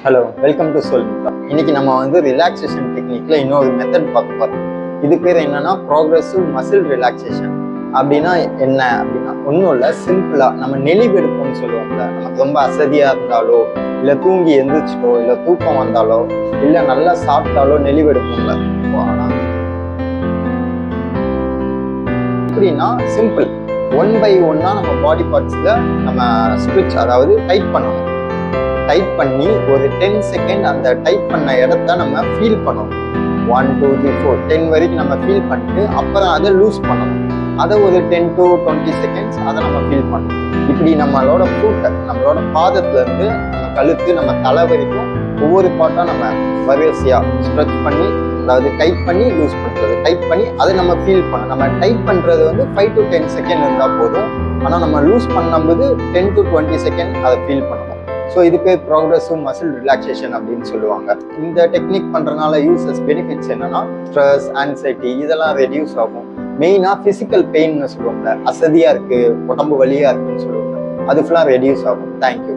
Hello, welcome to soul. இன்னைக்கு நம்ம வந்து ரிலாக்ஸேஷன் டெக்னிக்ல இன்னொரு மெத்தட் பார்க்க போறோம். இது பேர் என்னன்னா ப்ராக்ரெசிவ் மசில் ரிலாக்ஸேஷன். அப்படின்னா என்ன அப்படின்னா ஒன்றும் இல்லை, சிம்பிளா நம்ம நெளிவெடுப்போம்னு சொல்லுவோம்ல. நமக்கு ரொம்ப அசதியா இருந்தாலோ, இல்லை தூங்கி எந்திரிச்சிட்டோ, இல்லை தூக்கம் வந்தாலோ, இல்லை நல்லா சாப்பிட்டாலோ நெளிவெடுப்போம்ல. ஆனா எப்படின்னா சிம்பிள், ஒன் பை ஒன்னா நம்ம பாடி பார்ட்ஸ்ல நம்ம ஸ்ட்ரிச், அதாவது டைட் பண்ணணும். டைப் பண்ணி ஒரு 10 செகண்ட் அந்த டைப் பண்ண இடத்த நம்ம ஃபீல் பண்ணணும். 1 2 3 4 10 வரைக்கும் நம்ம ஃபீல் பண்ணிட்டு அப்புறம் அதை லூஸ் பண்ணணும். அதை ஒரு 10 to 20 செகண்ட்ஸ் அதை நம்ம ஃபீல் பண்ணணும். இப்படி நம்மளோட ஃபுட்டை, நம்மளோட பாதத்துல இருந்து நம்ம கழுத்து, நம்ம தலை வரைக்கும் ஒவ்வொரு பார்ட்டா நம்ம வரிசையா ஸ்ட்ரெச் பண்ணி, அதாவது டைப் பண்ணி லூஸ் பண்றது, டைப் பண்ணி அதை நம்ம ஃபீல் பண்ணணும். நம்ம டைப் பண்றது வந்து 5 to 10 செகண்ட் இருந்தா போதும். ஆனா நம்ம லூஸ் பண்ணும்போது 10 to 20 செகண்ட் அதை ஃபீல் பண்ணணும். ஸோ இது பேர் ப்ராக்ரெசிவ் மசில் ரிலாக்ஸேஷன் அப்படின்னு சொல்லுவாங்க. இந்த டெக்னிக் பண்றதுனால யூசஸ் பெனிஃபிட்ஸ் என்னன்னா, ஸ்ட்ரெஸ், ஆன்சைட்டி இதெல்லாம் ரெடியூஸ் ஆகும். மெயினா பிசிக்கல் பெயின்னு சொல்லுவாங்க, அசதியா இருக்கு, உடம்பு வலியா இருக்குன்னு சொல்லுவாங்க, அது ஃபுல்லா ரெடியூஸ் ஆகும். தேங்க்யூ.